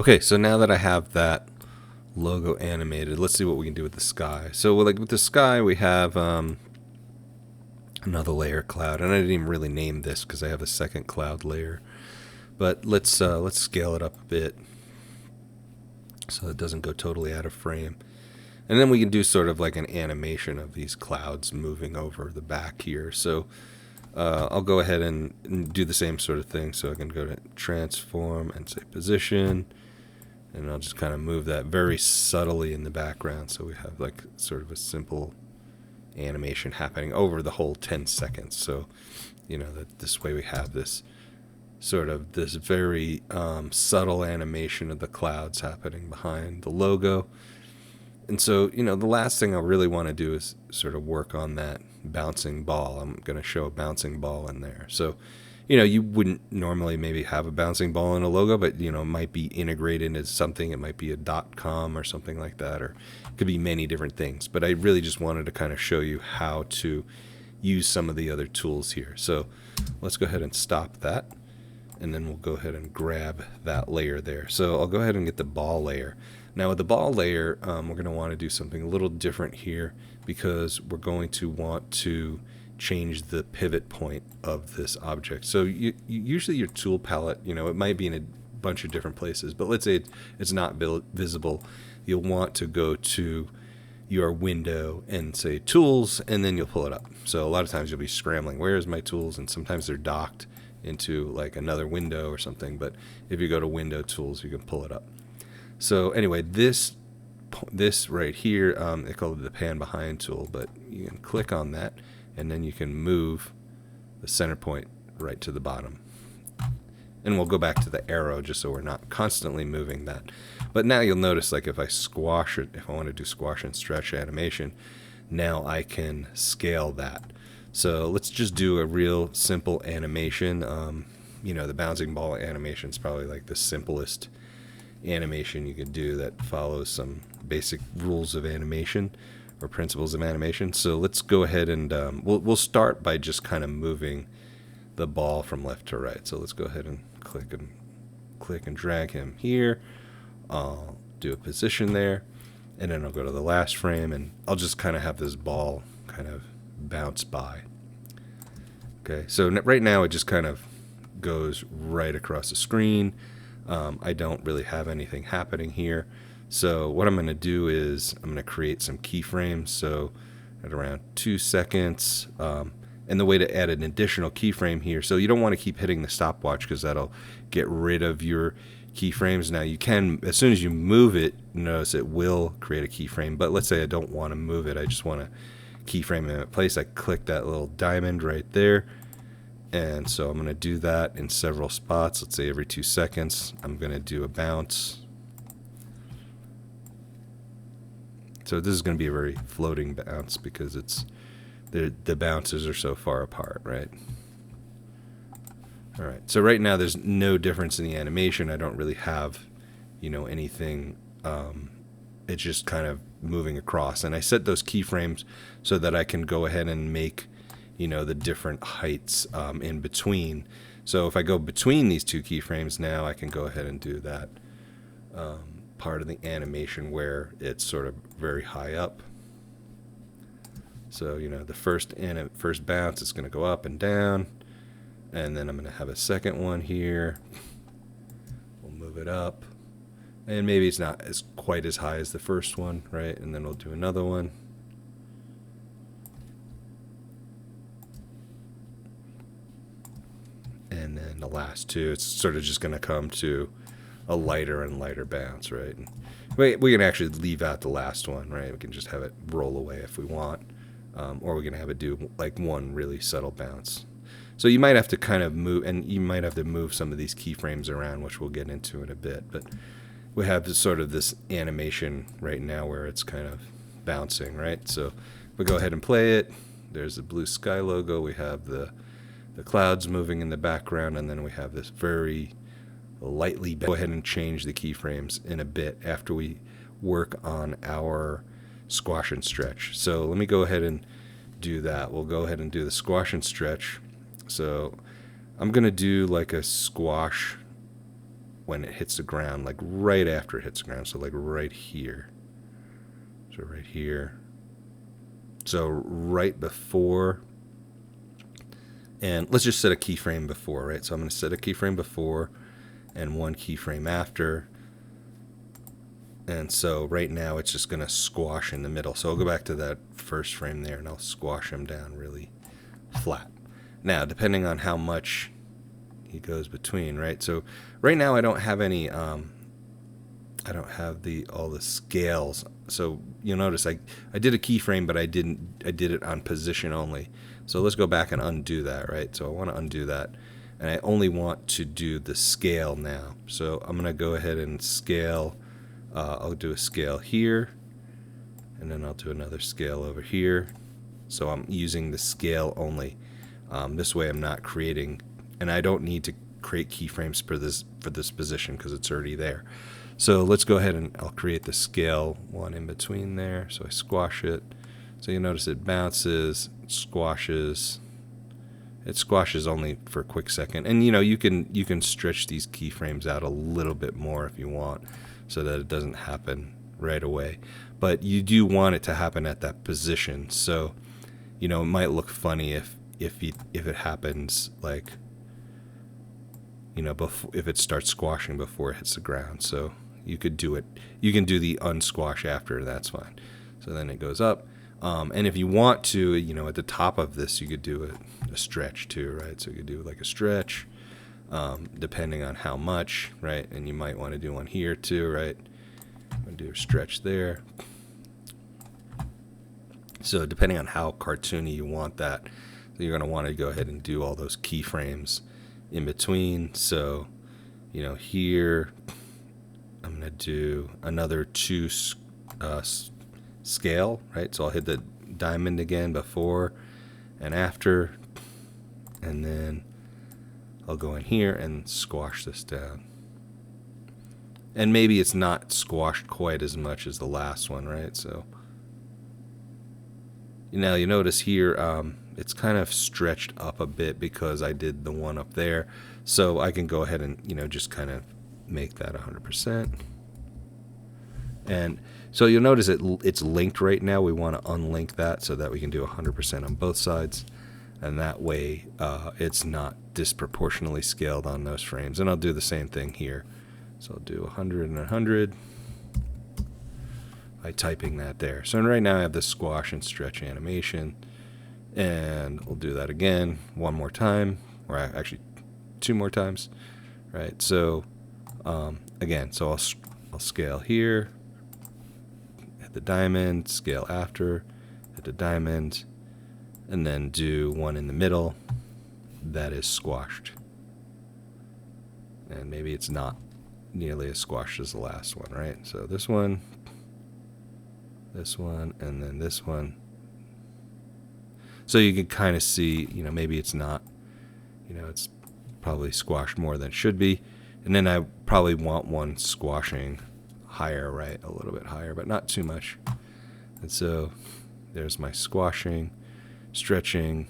Okay, so now that I have that logo animated, let's see what we can do with the sky. So like with the sky, we have another layer cloud, and I didn't even really name this because I have a second cloud layer. But let's scale it up a bit so it doesn't go totally out of frame. And then we can do sort of like an animation of these clouds moving over the back here. So I'll go ahead and do the same sort of thing. So I can go to transform and say position, and I'll just kind of move that very subtly in the background. So we have like sort of a simple animation happening over the whole 10 seconds. So, you know, that this way we have this sort of this very subtle animation of the clouds happening behind the logo. And so, you know, the last thing I really want to do is sort of work on that bouncing ball. I'm going to show a bouncing ball in there. So, you know, you wouldn't normally maybe have a bouncing ball in a logo, but, you know, it might be integrated as something. It might be a .com or something like that, or it could be many different things. But I really just wanted to kind of show you how to use some of the other tools here. So let's go ahead and stop that. And then we'll go ahead and grab that layer there. So I'll go ahead and get the ball layer. Now with the ball layer, we're going to want to do something a little different here because we're going to want to change the pivot point of this object. So usually your tool palette, you know, it might be in a bunch of different places, but let's say it's not visible. You'll want to go to your window and say tools, and then you'll pull it up. So a lot of times you'll be scrambling, where is my tools? And sometimes they're docked into like another window or something, but if you go to window tools, you can pull it up. So anyway, this right here, they call it the pan behind tool, but you can click on that and then you can move the center point right to the bottom. And we'll go back to the arrow just so we're not constantly moving that. But now you'll notice, like if I squash it, if I want to do squash and stretch animation, now I can scale that. So let's just do a real simple animation. You know, the bouncing ball animation is probably like the simplest animation you could do that follows some basic rules of animation or principles of animation. So let's go ahead and we'll start by just kind of moving the ball from left to right. So let's go ahead and click and drag him here. I'll do a position there, and then I'll go to the last frame, and I'll just kind of have this ball kind of bounce by. Okay, so right now it just kind of goes right across the screen. I don't really have anything happening here. So what I'm going to do is I'm going to create some keyframes. So at around 2 seconds, and the way to add an additional keyframe here, so you don't want to keep hitting the stopwatch because that'll get rid of your keyframes. Now you can, as soon as you move it, notice it will create a keyframe, but let's say I don't want to move it, I just want to keyframe it in place. I click that little diamond right there, and so I'm going to do that in several spots. Let's say every 2 seconds I'm going to do a bounce. So this is going to be a very floating bounce because it's the bounces are so far apart, right? All right, so right now there's no difference in the animation. I don't really have, you know, anything. It's just kind of moving across. And I set those keyframes so that I can go ahead and make, you know, the different heights in between. So if I go between these two keyframes now, I can go ahead and do that part of the animation where it's sort of very high up. So, you know, the first bounce is going to go up and down, and then I'm going to have a second one here. We'll move it up, and maybe it's not as quite as high as the first one, right? And then we'll do another one. And then the last two, it's sort of just going to come to a lighter and lighter bounce, right? And we can actually leave out the last one, right? We can just have it roll away if we want. Or we're going to have it do like one really subtle bounce. So you might have to kind of move, and you might have to move some of these keyframes around, which we'll get into in a bit. But we have this sort of this animation right now where it's kind of bouncing, right? So we go ahead and play it. There's the blue sky logo. We have the clouds moving in the background, and then we have this very lightly. Go ahead and change the keyframes in a bit after we work on our squash and stretch. So let me go ahead and do that. We'll go ahead and do the squash and stretch. So I'm going to do like a squash when it hits the ground, like right after it hits the ground. So like right here. So right here. So right before, and let's just set a keyframe before, right? So I'm going to set a keyframe before and one keyframe after. And so right now it's just going to squash in the middle. So I'll go back to that first frame there and I'll squash him down really flat. Now, depending on how much he goes between, right? So right now I don't have any, I don't have all the scales. So you'll notice I did a keyframe, but I did it on position only. So let's go back and undo that, right? So I want to undo that. And I only want to do the scale now. So I'm going to go ahead and scale. I'll do a scale here, and then I'll do another scale over here. So I'm using the scale only. This way I'm not creating, and I don't need to create keyframes for this position because it's already there. So let's go ahead and I'll create the scale one in between there. So I squash it. So you notice it bounces, squashes. It squashes only for a quick second. And you can stretch these keyframes out a little bit more if you want, so that it doesn't happen right away. But you do want it to happen at that position. So, it might look funny if it happens like, if it starts squashing before it hits the ground. So you could do it. You can do the unsquash after. That's fine. So then it goes up. And if you want to, at the top of this, you could do a stretch too, right? So you could do like a stretch, depending on how much, right? And you might want to do one here too, right? I'm going to do a stretch there. So depending on how cartoony you want that, you're going to want to go ahead and do all those keyframes in between. So, here I'm going to do another 2 scale, right? So I'll hit the diamond again before and after, and then I'll go in here and squash this down. And maybe it's not squashed quite as much as the last one, right? So now you notice here it's kind of stretched up a bit because I did the one up there. So I can go ahead and just kind of make that 100%. And so you'll notice it's linked right now. We want to unlink that so that we can do 100% on both sides. And that way it's not disproportionately scaled on those frames. And I'll do the same thing here. So I'll do 100 and 100 by typing that there. So right now I have the squash and stretch animation. And we'll do that again one more time, or actually 2 more times, right? So again, so I'll scale here, hit the diamond, scale after, hit the diamond, and then do one in the middle that is squashed. And maybe it's not nearly as squashed as the last one, right? So this one, and then this one. So you can kind of see, maybe it's not, it's probably squashed more than it should be. And then I probably want one squashing higher, right? A little bit higher, but not too much. And so there's my squashing, stretching,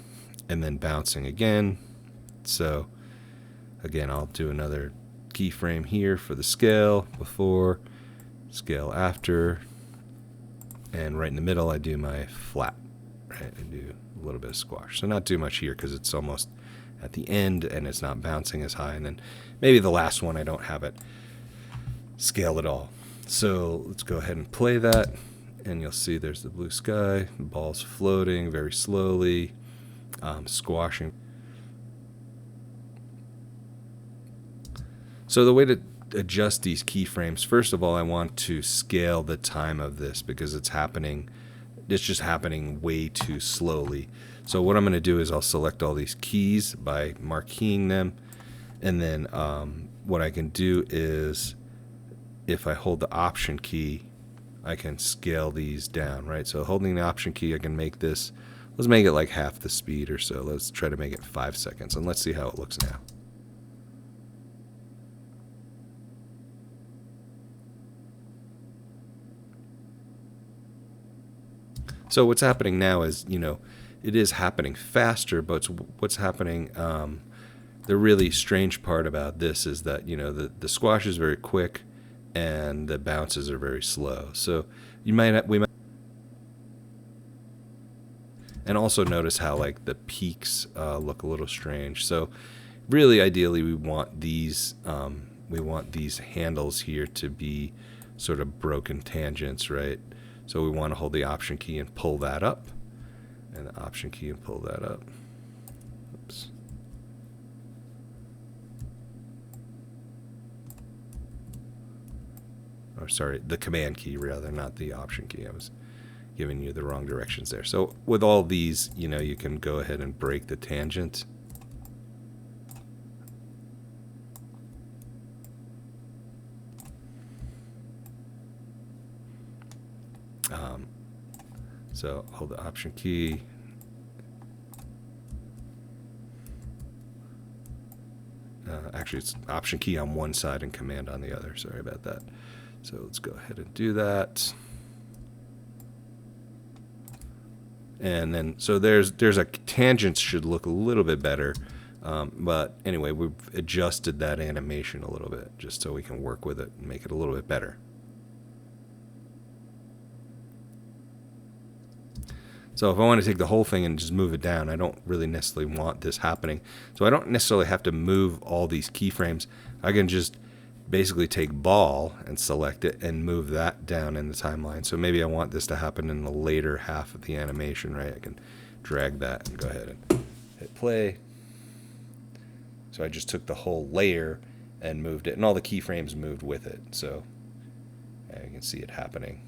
and then bouncing again. So again, I'll do another keyframe here for the scale before, scale after, and right in the middle I do my flat, right? I do a little bit of squash. So not too much here because it's almost at the end and it's not bouncing as high. And then maybe the last one I don't have it scale at all. So let's go ahead and play that, and you'll see there's the blue sky, the ball's floating very slowly, squashing. So the way to adjust these keyframes, first of all, I want to scale the time of this because it's just happening way too slowly. So what I'm going to do is I'll select all these keys by marqueing them, and then what I can do is if I hold the option key, I can scale these down, right? So holding the option key, I can make this, let's make it like half the speed or so. Let's try to make it 5 seconds, and let's see how it looks now. So what's happening now is, it is happening faster, but what's happening the really strange part about this is that, you know, the squash is very quick and the bounces are very slow. So we might, and also notice how like the peaks look a little strange. So really, ideally, we want these handles here to be sort of broken tangents, right? So we want to hold the Option key and pull that up, and the Option key and pull that up. Oops. Or sorry, the Command key rather, not the Option key. I was giving you the wrong directions there. So with all these, you know, you can go ahead and break the tangent. So hold the Option key. Actually, it's Option key on one side and Command on the other. Sorry about that. So let's go ahead and do that. And then, so there's a tangent should look a little bit better. But anyway, we've adjusted that animation a little bit just so we can work with it and make it a little bit better. So if I want to take the whole thing and just move it down, I don't really necessarily want this happening. So I don't necessarily have to move all these keyframes. I can just basically take ball and select it and move that down in the timeline. So maybe I want this to happen in the later half of the animation, right? I can drag that and go ahead and hit play. So I just took the whole layer and moved it, and all the keyframes moved with it. So you can see it happening.